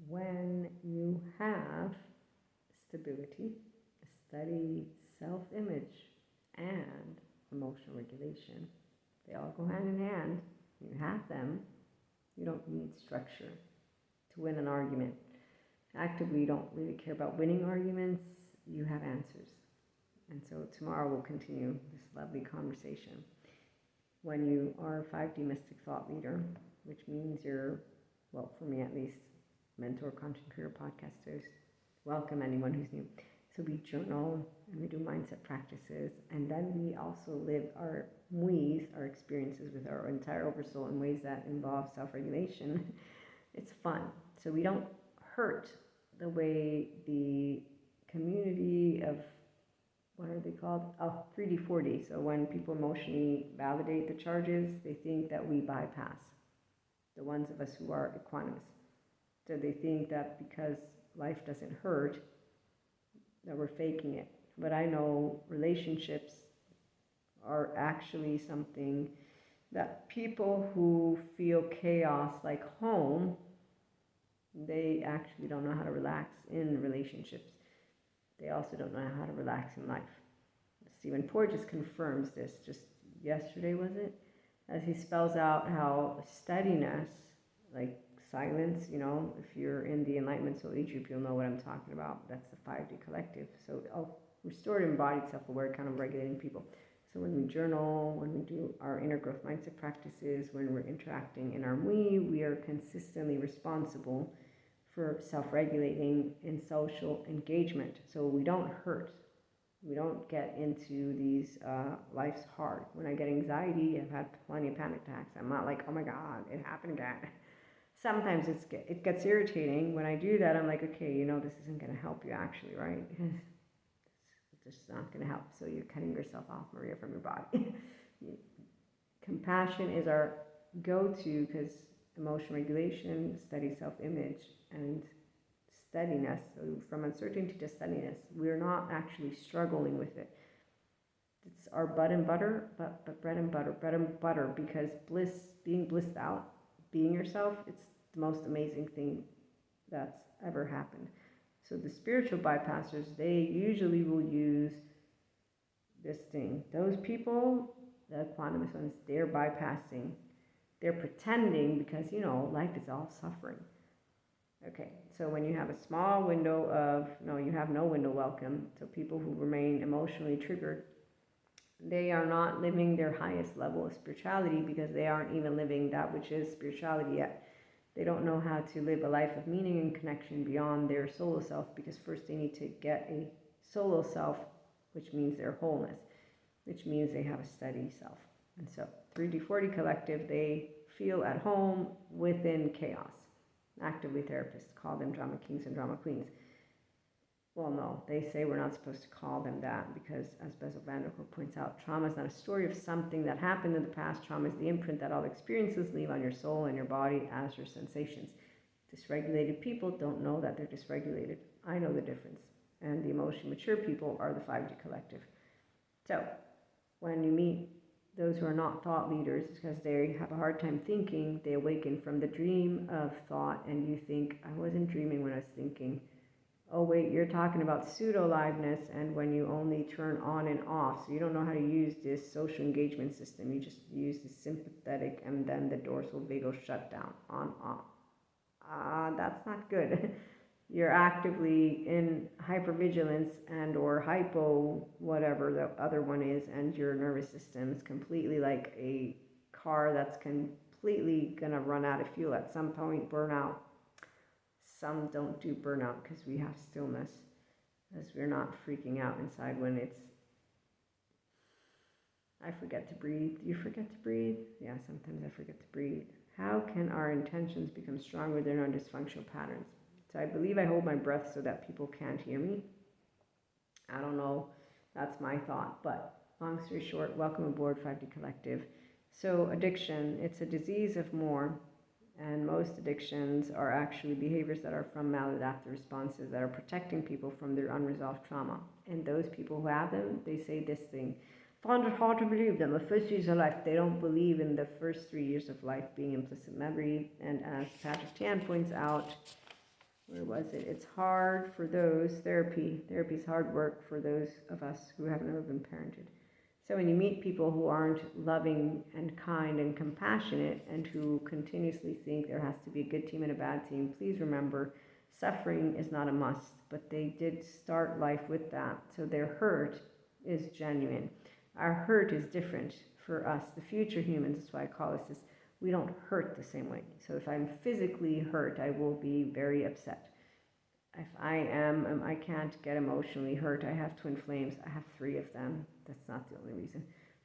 when you have stability, a steady self-image, and emotional regulation, they all go hand in hand. You have them. You don't need structure to win an argument. Actively, you don't really care about winning arguments. You have answers. And so tomorrow we'll continue this lovely conversation. When you are a 5D mystic thought leader, which means you're, well, for me at least, mentor, content creator, podcast host, welcome anyone who's new. So we journal and we do mindset practices, and then we also live our experiences with our entire oversoul in ways that involve self-regulation. It's fun. So we don't hurt the way the community of, what are they called? 3D, 4D. So when people emotionally validate the charges, they think that we bypass the ones of us who are equanimous. So they think that because life doesn't hurt, that we're faking it. But I know relationships are actually something that people who feel chaos like home, they actually don't know how to relax in relationships. They also don't know how to relax in life. Stephen Porges confirms this just yesterday, was it? As he spells out how steadiness, like silence, if you're in the Enlightenment Soul Age group, you'll know what I'm talking about. That's the 5D collective. So restored, embodied, self-aware, kind of regulating people. So when we journal, when we do our inner growth mindset practices, when we're interacting in our we are consistently responsible for self-regulating in social engagement. So we don't hurt. We don't get into these, life's hard. When I get anxiety, I've had plenty of panic attacks. I'm not like, oh my God, it happened again. Sometimes it gets irritating. When I do that, I'm like, okay, this isn't going to help you actually, right? It's just not going to help. So you're cutting yourself off, Maria, from your body. Compassion is our go-to because emotional regulation, steady self-image, and steadiness. So from uncertainty to steadiness, we're not actually struggling with it. It's our bread and butter, but bread and butter, because being blissed out, being yourself, it's the most amazing thing that's ever happened. So the spiritual bypassers, they usually will use this thing. Those people, the equanimous ones, they're bypassing. They're pretending because, life is all suffering. Okay, so when you have a small window of, you have no window welcome, so people who remain emotionally triggered, they are not living their highest level of spirituality because they aren't even living that which is spirituality yet. They don't know how to live a life of meaning and connection beyond their solo self, because first they need to get a solo self, which means their wholeness, which means they have a steady self. And so 3D, 4D collective, they feel at home within chaos. Actively therapists call them drama kings and drama queens. Well, no, they say we're not supposed to call them that because, as Bessel van der Kolk points out, trauma is not a story of something that happened in the past. Trauma is the imprint that all experiences leave on your soul and your body as your sensations. Dysregulated people don't know that they're dysregulated. I know the difference. And the emotionally mature people are the 5D collective. So, when you meet those who are not thought leaders, because they have a hard time thinking, they awaken from the dream of thought, and you think, I wasn't dreaming when I was thinking. Oh wait, you're talking about pseudo-aliveness, and when you only turn on and off, so you don't know how to use this social engagement system. You just use the sympathetic and then the dorsal vagal shutdown, on, off. That's not good. You're actively in hypervigilance and or hypo, whatever the other one is, and your nervous system is completely like a car that's completely gonna run out of fuel at some point, burn out. Some don't do burnout because we have stillness, as we're not freaking out inside when it's, I forget to breathe. Do you forget to breathe? Yeah, sometimes I forget to breathe. How can our intentions become stronger than our dysfunctional patterns? So I believe I hold my breath so that people can't hear me. I don't know. That's my thought. But long story short, welcome aboard 5D Collective. So addiction, it's a disease of more. And most addictions are actually behaviors that are from maladaptive responses that are protecting people from their unresolved trauma. And those people who have them, they say this thing, found it hard to believe them. The first years of life, they don't believe in the first 3 years of life being implicit memory. And as Patrick Tan points out, where was it? It's hard for those, therapy's hard work for those of us who have never been parented. So when you meet people who aren't loving and kind and compassionate and who continuously think there has to be a good team and a bad team, please remember, suffering is not a must, but they did start life with that. So their hurt is genuine. Our hurt is different for us, the future humans. That's why I call this, we don't hurt the same way. So if I'm physically hurt, I will be very upset. If I can't get emotionally hurt. I have twin flames. I have 3 of them. That's not the only reason,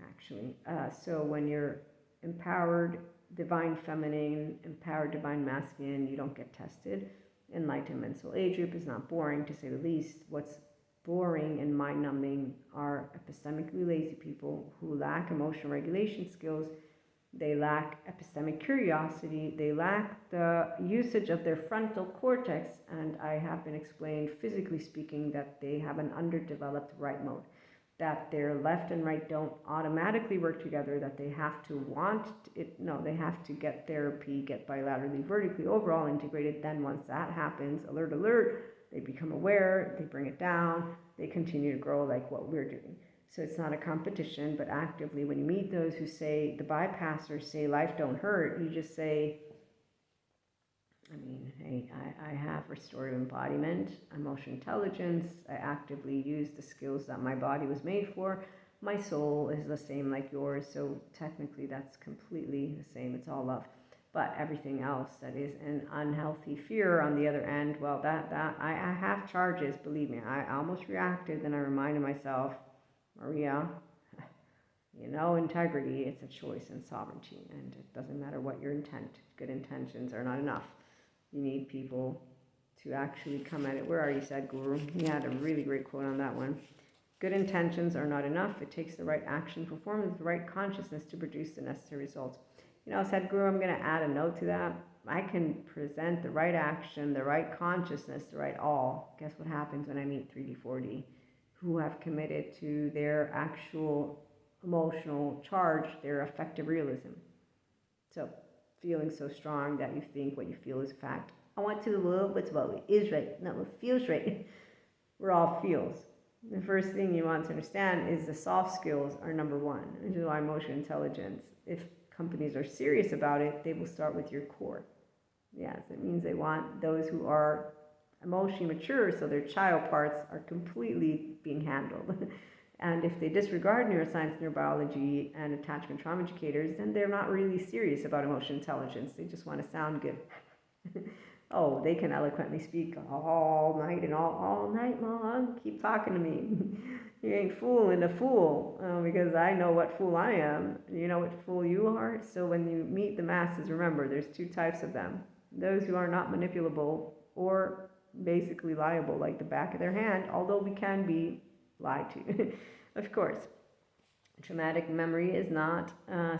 actually. So when you're empowered, divine feminine, empowered, divine masculine, you don't get tested. Enlightenment soul age group is not boring, to say the least. What's boring and mind-numbing are epistemically lazy people who lack emotional regulation skills. They lack epistemic curiosity, they lack the usage of their frontal cortex, and I have been explained, physically speaking, that they have an underdeveloped right mode, that their left and right don't automatically work together, that they have to want it, no, they have to get therapy, get bilaterally, vertically, overall integrated. Then once that happens, alert, alert, they become aware, they bring it down, they continue to grow like what we're doing. So it's not a competition, but actively, when you meet those who say, the bypassers say life don't hurt, you just say, hey, I have restorative embodiment, emotional intelligence, I actively use the skills that my body was made for, my soul is the same like yours, so technically that's completely the same, it's all love. But everything else that is an unhealthy fear on the other end, well, I have charges, believe me. I almost reacted, then I reminded myself, Maria, integrity, it's a choice and sovereignty, and it doesn't matter what your intent. Good intentions are not enough. You need people to actually come at it. Where are you, Sadhguru? He had a really great quote on that one. Good intentions are not enough. It takes the right action performed with the right consciousness to produce the necessary results. Sadhguru, I'm going to add a note to that. I can present the right action, the right consciousness, the right all. Guess what happens when I meet 3D, 4D? Who have committed to their actual emotional charge, their affective realism. So, feeling so strong that you think what you feel is a fact. I want to love what's what is right, not what feels right. We're all feels. The first thing you want to understand is the soft skills are number 1. Which is why emotional intelligence, if companies are serious about it, they will start with your core. Yes, it means they want those who are emotionally mature, so their child parts are completely being handled. And if they disregard neuroscience, neurobiology, and attachment trauma educators, then they're not really serious about emotional intelligence. They just want to sound good. Oh, they can eloquently speak all night and all night long. Keep talking to me. You ain't fooling a fool, because I know what fool I am. You know what fool you are? So when you meet the masses, remember, there's 2 types of them. Those who are not manipulable or basically liable, like the back of their hand, although we can be lied to. Of course, traumatic memory is not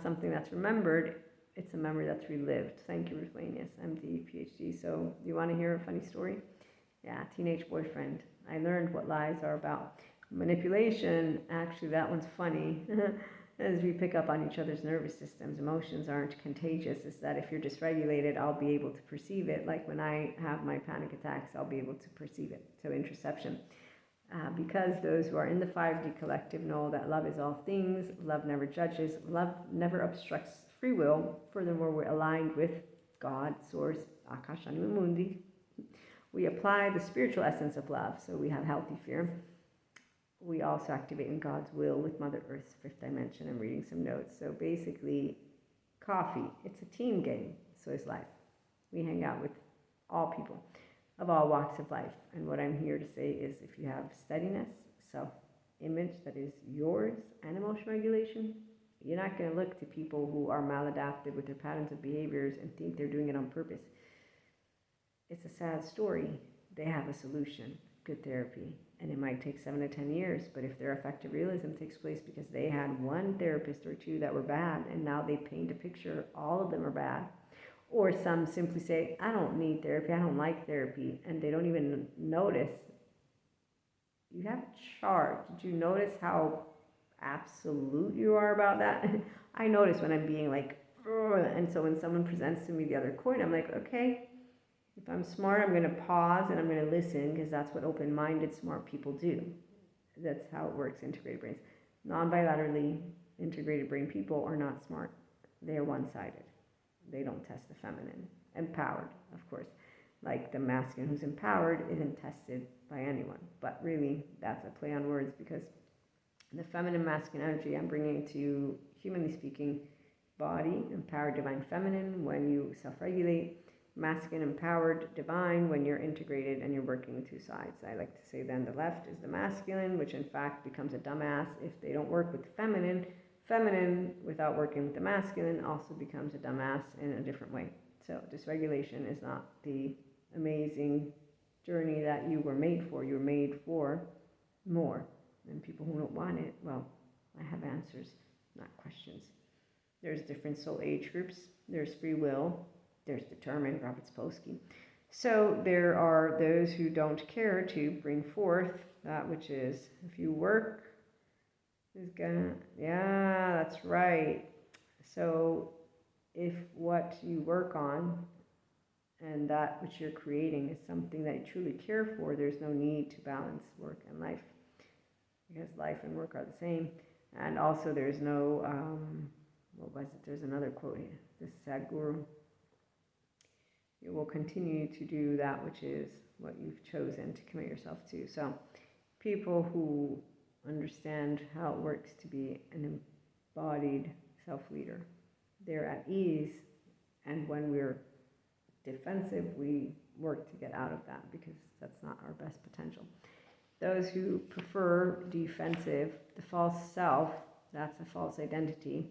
something that's remembered, it's a memory that's relived. Thank you, Ruflanius, MD, PhD. So you want to hear a funny story? Yeah, teenage boyfriend. I learned what lies are about. Manipulation, actually that one's funny. As we pick up on each other's nervous systems, emotions aren't contagious. It's that if you're dysregulated, I'll be able to perceive it. Like when I have my panic attacks, I'll be able to perceive it. So interoception. Because those who are in the 5D collective know that love is all things, love never judges, love never obstructs free will. Furthermore, we're aligned with God, Source, Akash Anima Mundi. We apply the spiritual essence of love, so we have healthy fear. We also activate in God's will with Mother Earth's 5th dimension. I'm reading some notes. So basically, coffee, it's a team game, so is life. We hang out with all people of all walks of life. And what I'm here to say is if you have steadiness, self-image that is yours, and emotional regulation, you're not going to look to people who are maladaptive with their patterns of behaviors and think they're doing it on purpose. It's a sad story. They have a solution, good therapy, and it might take 7 to 10 years, but if their effective realism takes place because they had 1 therapist or 2 that were bad, and now they paint a picture, all of them are bad. Or some simply say, I don't need therapy, I don't like therapy, and they don't even notice. You have a chart. Did you notice how absolute you are about that? I notice when I'm being like, ugh, and so when someone presents to me the other coin, I'm like, okay, If I'm smart, I'm going to pause and I'm going to listen, because that's what open-minded smart people do. That's how it works, integrated brains. Non-bilaterally integrated brain people are not smart. They are one-sided. They don't test the feminine. Empowered, of course. Like the masculine who's empowered isn't tested by anyone. But really, that's a play on words, because the feminine masculine energy, I'm bringing to, humanly speaking, body, empowered divine feminine when you self-regulate, masculine empowered divine when you're integrated and you're working with two sides. I like to say then the left is the masculine, which in fact becomes a dumbass if they don't work with the feminine. Feminine without working with the masculine also becomes a dumbass in a different way. So dysregulation is not the amazing journey that you were made for. You were made for more. And people who don't want it, well, I have answers, not questions. There's different soul age groups. There's free will. There's determined, Robert Sapolsky. So there are those who don't care to bring forth that which is, if you work, is gonna, yeah, that's right. So if what you work on and that which you're creating is something that you truly care for, there's no need to balance work and life, because life and work are the same. And also there's no, what was it? There's another quote here. This Sadhguru. You will continue to do that which is what you've chosen to commit yourself to. So people who understand how it works to be an embodied self-leader, they're at ease. And when we're defensive, we work to get out of that, because that's not our best potential. Those who prefer defensive, the false self, that's a false identity,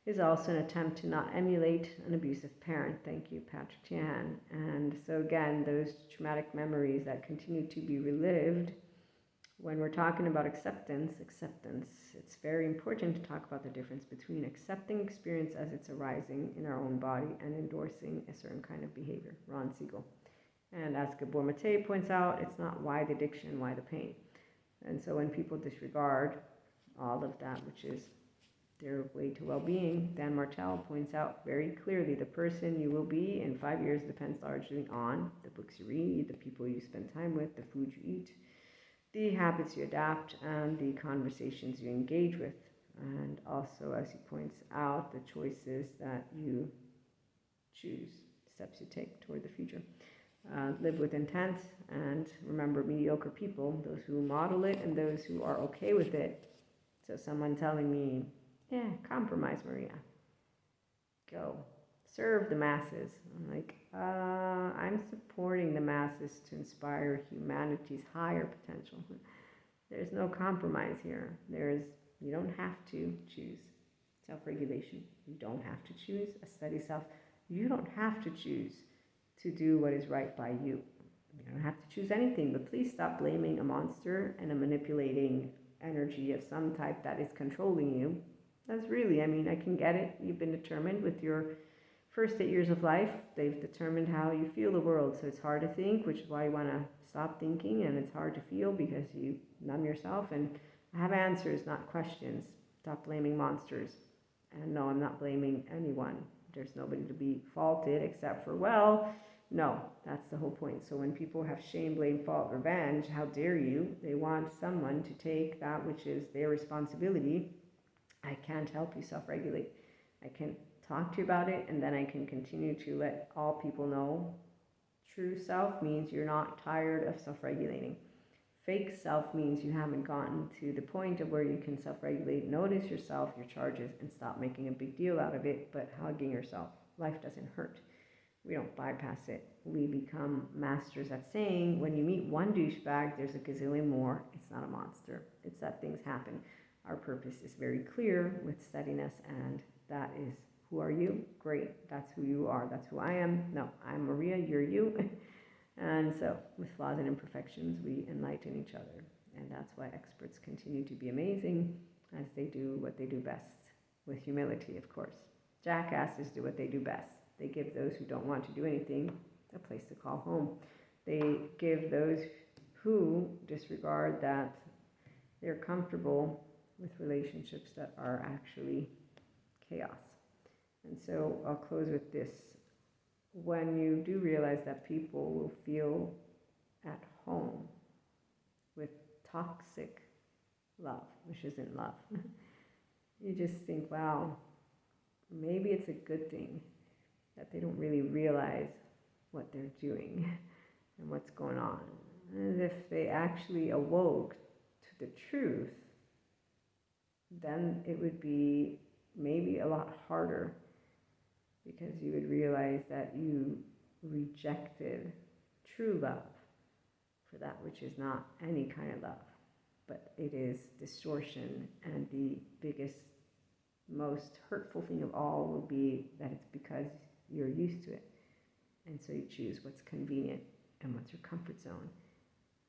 is also an attempt to not emulate an abusive parent. Thank you, Patrick Tian. And so again, those traumatic memories that continue to be relived, when we're talking about acceptance, it's very important to talk about the difference between accepting experience as it's arising in our own body and endorsing a certain kind of behavior. Ron Siegel. And as Gabor Mate points out, it's not why the addiction, why the pain. And so when people disregard all of that, which is their way to well-being, Dan Martell points out very clearly, the person you will be in 5 years depends largely on the books you read, the people you spend time with, the food you eat, the habits you adapt, and the conversations you engage with. And also, as he points out, the choices that you choose, steps you take toward the future. Live with intent, and remember, mediocre people, those who model it and those who are okay with it. So someone telling me, yeah, compromise, Maria. Go. Serve the masses. I'm like, I'm supporting the masses to inspire humanity's higher potential. There's no compromise here. You don't have to choose self-regulation. You don't have to choose a steady self. You don't have to choose to do what is right by you. You don't have to choose anything, but please stop blaming a monster and a manipulating energy of some type that is controlling you. That's really, I can get it. You've been determined with your first 8 years of life. They've determined how you feel the world. So it's hard to think, which is why you want to stop thinking. And it's hard to feel because you numb yourself. And I have answers, not questions. Stop blaming monsters. And no, I'm not blaming anyone. There's nobody to be faulted except for, well, no, that's the whole point. So when people have shame, blame, fault, revenge, how dare you? They want someone to take that which is their responsibility. I can't help you self-regulate. I can talk to you about it, and then I can continue to let all people know true self means you're not tired of self-regulating. Fake self means you haven't gotten to the point of where you can self-regulate. Notice yourself, your charges, and stop making a big deal out of it, but hugging yourself. Life doesn't hurt. We don't bypass it. We become masters at saying, when you meet one douchebag, there's a gazillion more. It's not a monster. It's that things happen. Our purpose is very clear with steadiness, and that is, who are you? Great. That's who you are. That's who I am. No, I'm Maria. You're you. And so, with flaws and imperfections, we enlighten each other. And that's why experts continue to be amazing as they do what they do best. With humility, of course. Jackasses do what they do best. They give those who don't want to do anything a place to call home. They give those who disregard that they're comfortable with relationships that are actually chaos. And so I'll close with this when you do realize that people will feel at home with toxic love, which isn't love, you just think, wow, maybe it's a good thing that they don't really realize what they're doing and what's going on. And if they actually awoke to the truth, then it would be maybe a lot harder, because you would realize that you rejected true love for that which is not any kind of love, but it is distortion. And the biggest, most hurtful thing of all will be that it's because you're used to it. And so you choose what's convenient and what's your comfort zone,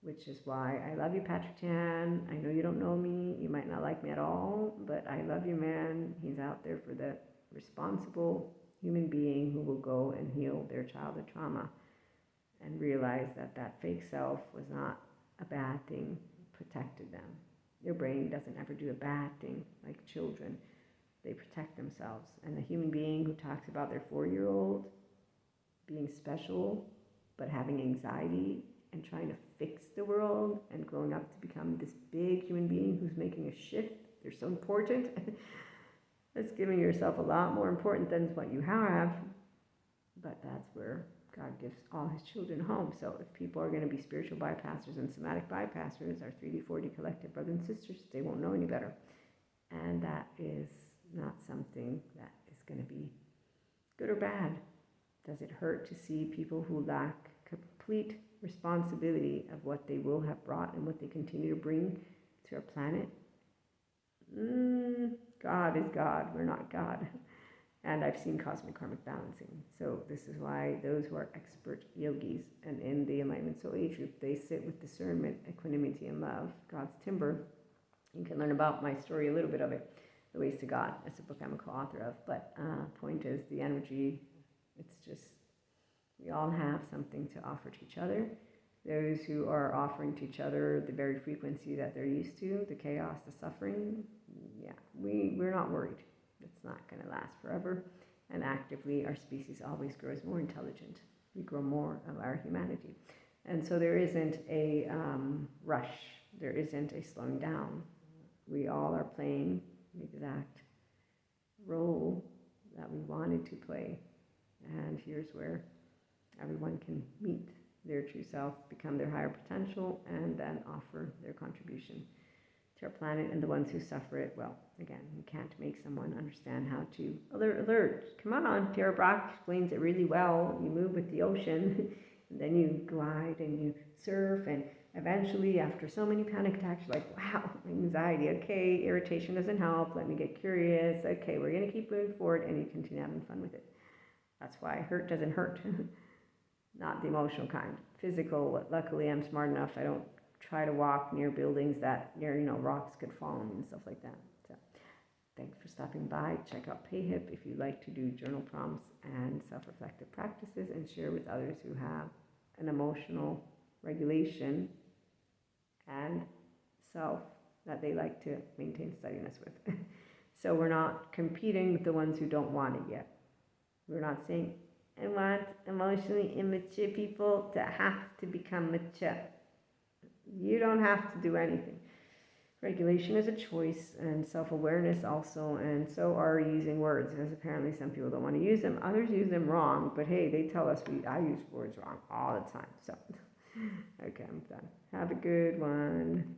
which is why I love you, Patrick Chan. I know you don't know me. You might not like me at all, but I love you, man. He's out there for the responsible human being who will go and heal their childhood trauma and realize that that fake self was not a bad thing, protected them. Your brain doesn't ever do a bad thing like children. They protect themselves. And the human being who talks about their 4-year-old being special, but having anxiety and trying to fix the world and growing up to become this big human being who's making a shift, they're so important. That's giving yourself a lot more important than what you have. But that's where God gives all his children home. So if people are going to be spiritual bypassers and somatic bypassers, our 3D, 4D collective brothers and sisters, they won't know any better. And that is not something that is going to be good or bad. Does it hurt to see people who lack complete responsibility of what they will have brought and what they continue to bring to our planet? God is God. We're not God. And I've seen cosmic karmic balancing. So this is why those who are expert yogis and in the Enlightenment Soul Age group, they sit with discernment, equanimity, and love, God's timber. You can learn about my story, a little bit of it, The Ways to God. It's a book I'm a co-author of. But point is, the energy, it's just, we all have something to offer to each other. Those who are offering to each other the very frequency that they're used to, the chaos, the suffering, yeah, we're not worried. It's not going to last forever. And actively, our species always grows more intelligent. We grow more of our humanity. And so there isn't a rush. There isn't a slowing down. We all are playing the exact role that we wanted to play. And here's where everyone can meet their true self, become their higher potential, and then offer their contribution to our planet. And the ones who suffer it, well, again, you can't make someone understand how to alert. Come on, Tara Brach explains it really well. You move with the ocean, and then you glide and you surf, and eventually, after so many panic attacks, you're like, wow, anxiety, okay, irritation doesn't help, let me get curious, okay, we're going to keep moving forward, and you continue having fun with it. That's why hurt doesn't hurt. Not the emotional kind. Physical, luckily I'm smart enough, I don't try to walk near buildings that, rocks could fall on me and stuff like that. So, thanks for stopping by. Check out PayHip if you like to do journal prompts and self-reflective practices, and share with others who have an emotional regulation and self that they like to maintain steadiness with. So we're not competing with the ones who don't want it yet. We're not saying, I want emotionally immature people to have to become mature. You don't have to do anything. Regulation is a choice, and self-awareness also, and so are using words, because apparently some people don't want to use them. Others use them wrong, but hey, they tell us I use words wrong all the time. So, okay, I'm done. Have a good one.